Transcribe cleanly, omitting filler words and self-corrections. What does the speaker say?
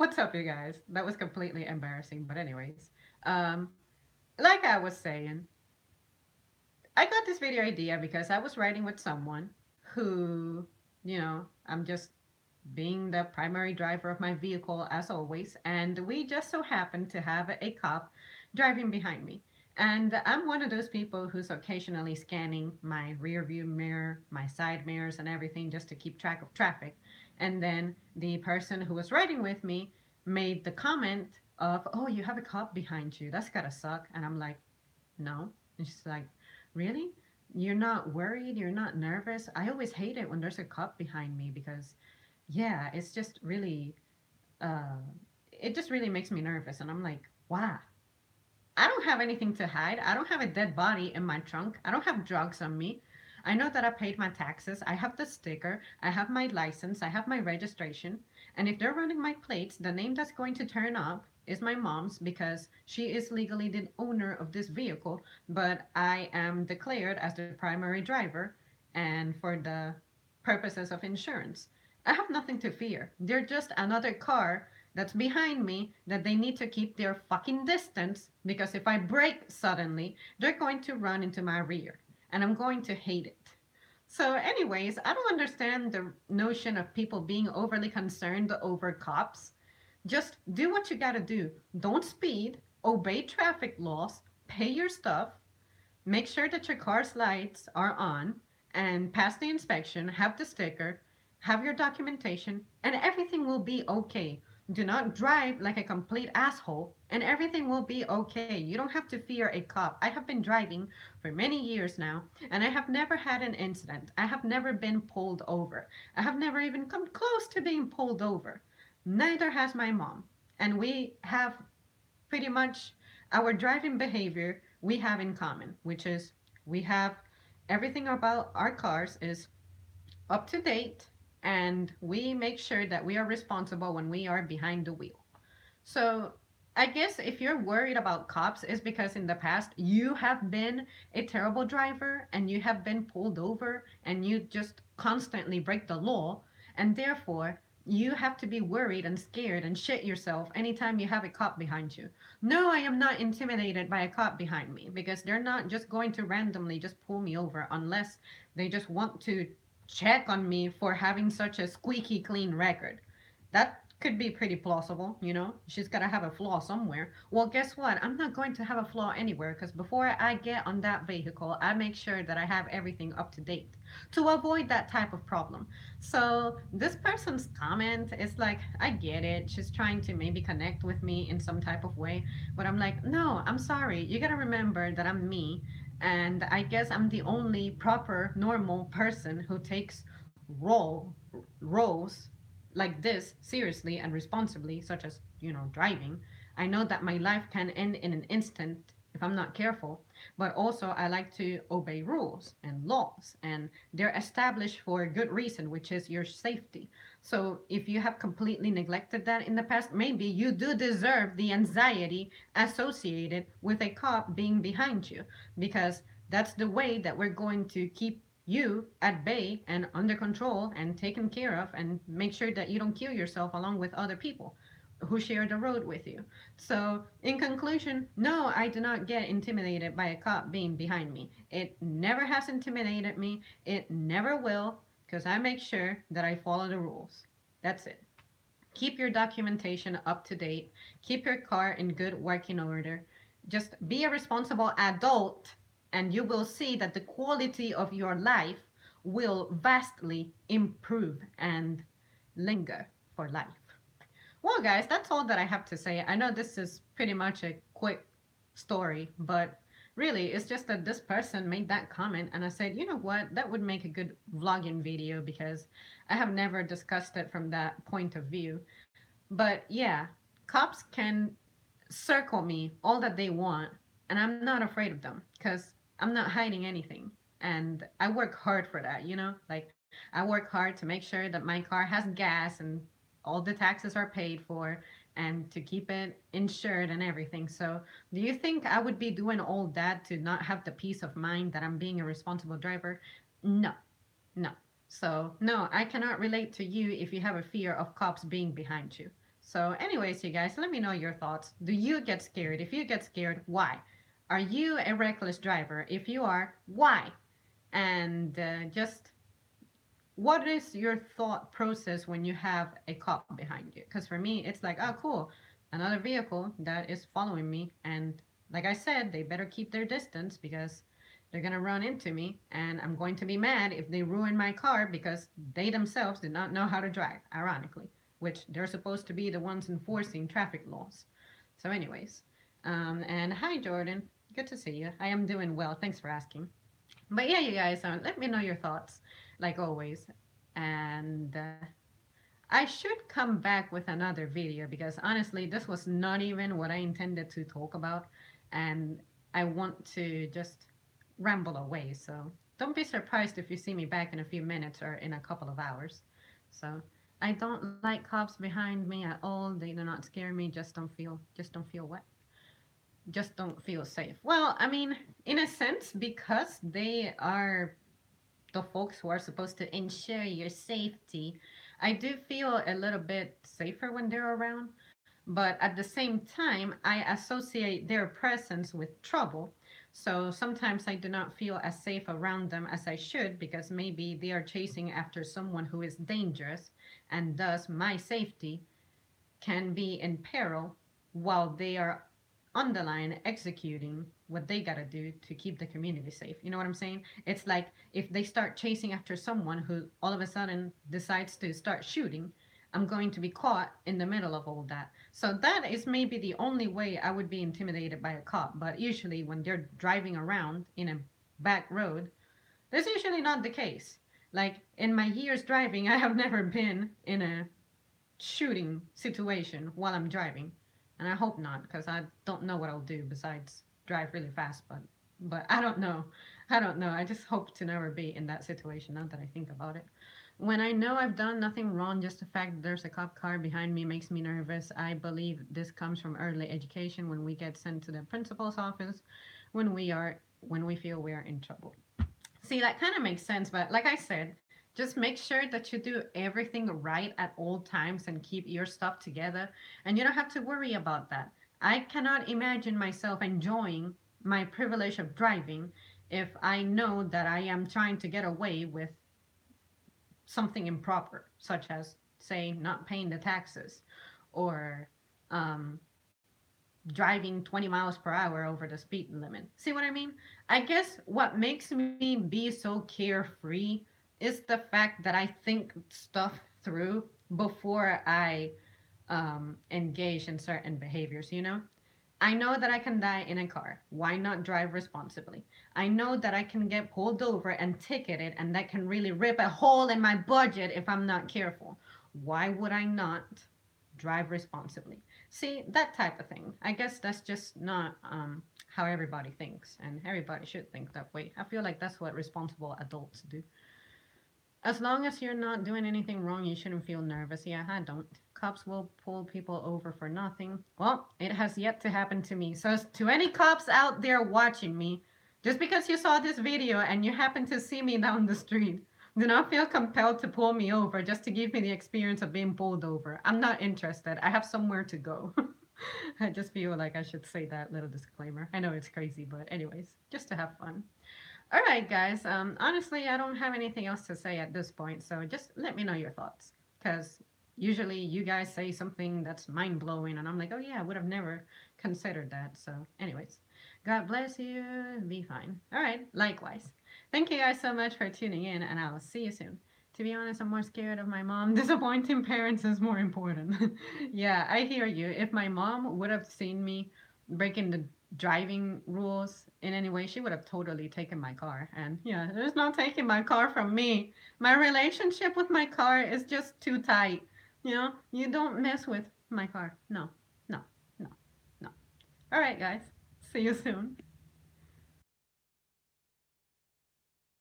What's up, you guys? That was completely embarrassing, but anyways, um, like I was saying, I got this video idea because I was riding with someone who, I'm just being the primary driver of my vehicle as always, and we just so happened to have a cop driving behind me. And I'm one of those people who's occasionally scanning my rear view mirror, my side mirrors, and everything just to keep track of traffic. And then the person who was riding with me made the comment of, "Oh, you have a cop behind you. That's gotta suck." And I'm like, "No." And she's like, "Really? You're not worried? You're not nervous? I always hate it when there's a cop behind me because yeah, it's just really, uh, it just really makes me nervous." And I'm like, wow, I don't have anything to hide. I don't have a dead body in my trunk. I don't have drugs on me. I know that I paid my taxes. I have the sticker. I have my license. I have my registration. And if they're running my plates, the name that's going to turn up is my mom's because she is legally the owner of this vehicle, but I am declared as the primary driver and for the purposes of insurance. I have nothing to fear. They're just another car that's behind me that they need to keep their fucking distance because if I brake suddenly, they're going to run into my rear and I'm going to hate it. So, anyways, I don't understand the notion of people being overly concerned over cops. Just do what you gotta do. Don't speed, obey traffic laws, pay your stuff, make sure that your car's lights are on, and pass the inspection, have the sticker, have your documentation, and everything will be okay. Do not drive like a complete asshole, and everything will be okay. You don't have to fear a cop. I have been driving for many years now, and I have never had an incident. I have never been pulled over. I have never even come close to being pulled over. Neither has my mom. And we have pretty much our driving behavior we have in common, which is we have everything about our cars is up to date and we make sure that we are responsible when we are behind the wheel. So I guess if you're worried about cops, is because in the past you have been a terrible driver and you have been pulled over and you just constantly break the law, and therefore you have to be worried and scared and shit yourself anytime you have a cop behind you. No, I am not intimidated by a cop behind me because they're not just going to randomly just pull me over unless they just want to check on me for having such a squeaky clean record. That could be pretty plausible, you know? She's got to have a flaw somewhere. Well, guess what? I'm not going to have a flaw anywhere because before I get on that vehicle, I make sure that I have everything up to date to avoid that type of problem. So, this person's comment is like, I get it. She's trying to maybe connect with me in some type of way, but I'm like, no, I'm sorry. You got to remember that I'm me. And I guess I'm the only proper, normal person who takes role roles like this seriously and responsibly, such as, driving. I know that my life can end in an instant if I'm not careful, but also I like to obey rules and laws, and they're established for a good reason, which is your safety. So if you have completely neglected that in the past, maybe you do deserve the anxiety associated with a cop being behind you, because that's the way that we're going to keep you at bay and under control and taken care of and make sure that you don't kill yourself along with other people who share the road with you. So, in conclusion, no, I do not get intimidated by a cop being behind me. It never has intimidated me. It never will because I make sure that I follow the rules. That's it. Keep your documentation up to date. Keep your car in good working order. Just be a responsible adult, and you will see that the quality of your life will vastly improve and linger for life. Well, guys, that's all that I have to say. I know this is pretty much a quick story, but really, it's just that this person made that comment, and I said, you know what, that would make a good vlogging video because I have never discussed it from that point of view. But yeah, cops can circle me all that they want, and I'm not afraid of them because I'm not hiding anything. And I work hard for that, Like, I work hard to make sure that my car has gas and all the taxes are paid for and to keep it insured and everything. So, do you think I would be doing all that to not have the peace of mind that I'm being a responsible driver? No, no. So, no, I cannot relate to you if you have a fear of cops being behind you. So, anyways, you guys, let me know your thoughts. Do you get scared? If you get scared, why? Are you a reckless driver? If you are, why? And just what is your thought process when you have a cop behind you? Because for me, it's like, oh, cool, another vehicle that is following me. And like I said, they better keep their distance because they're going to run into me. And I'm going to be mad if they ruin my car because they themselves did not know how to drive, ironically, which they're supposed to be the ones enforcing traffic laws. So, anyways, and hi, Jordan. Good to see you. I am doing well. Thanks for asking. But yeah, you guys, let me know your thoughts, like always. And I should come back with another video because honestly, this was not even what I intended to talk about. And I want to just ramble away. So don't be surprised if you see me back in a few minutes or in a couple of hours. So I don't like cops behind me at all. They do not scare me. Just don't feel what? Just don't feel safe. Well, I mean, in a sense, because they are the folks who are supposed to ensure your safety, I do feel a little bit safer when they're around. But at the same time, I associate their presence with trouble. So sometimes I do not feel as safe around them as I should because maybe they are chasing after someone who is dangerous, and thus my safety can be in peril while they are on the line executing what they gotta do to keep the community safe. You know what I'm saying? It's like if they start chasing after someone who all of a sudden decides to start shooting, I'm going to be caught in the middle of all that. So that is maybe the only way I would be intimidated by a cop. But usually when they're driving around in a back road, that's usually not the case. Like in my years driving, I have never been in a shooting situation while I'm driving, and I hope not because I don't know what I'll do besides drive really fast. But I don't know. I don't know. I just hope to never be in that situation. Now that I think about it, when I know I've done nothing wrong, just the fact that there's a cop car behind me makes me nervous. I believe this comes from early education when we get sent to the principal's office when we feel we are in trouble. See, that kind of makes sense, but like I said, just make sure that you do everything right at all times and keep your stuff together, and you don't have to worry about that. I cannot imagine myself enjoying my privilege of driving if I know that I am trying to get away with something improper, such as, say, not paying the taxes or um, driving 20 miles per hour over the speed limit. See what I mean? I guess what makes me be so carefree is the fact that I think stuff through before I engage in certain behaviors, you know? I know that I can die in a car. Why not drive responsibly? I know that I can get pulled over and ticketed, and that can really rip a hole in my budget if I'm not careful. Why would I not drive responsibly? See, that type of thing. I guess that's just not how everybody thinks, and everybody should think that way. I feel like that's what responsible adults do. As long as you're not doing anything wrong, you shouldn't feel nervous. Yeah, I don't. Cops will pull people over for nothing. Well, it has yet to happen to me. So, to any cops out there watching me, just because you saw this video and you happen to see me down the street, do not feel compelled to pull me over just to give me the experience of being pulled over. I'm not interested. I have somewhere to go. I just feel like I should say that little disclaimer. I know it's crazy, but anyways, just to have fun. All right, guys. Honestly, I don't have anything else to say at this point, so just let me know your thoughts. Because usually you guys say something that's mind blowing, and I'm like, oh yeah, I would have never considered that. So, anyways, God bless you. Be fine. All right, likewise. Thank you guys so much for tuning in, and I will see you soon. To be honest, I'm more scared of my mom. Disappointing parents is more important. Yeah, I hear you. If my mom would have seen me breaking the driving rules in any way, she would have totally taken my car. And yeah, there's no taking my car from me. My relationship with my car is just too tight. You know, you don't mess with my car. No, no, no, no. All right, guys. See you soon.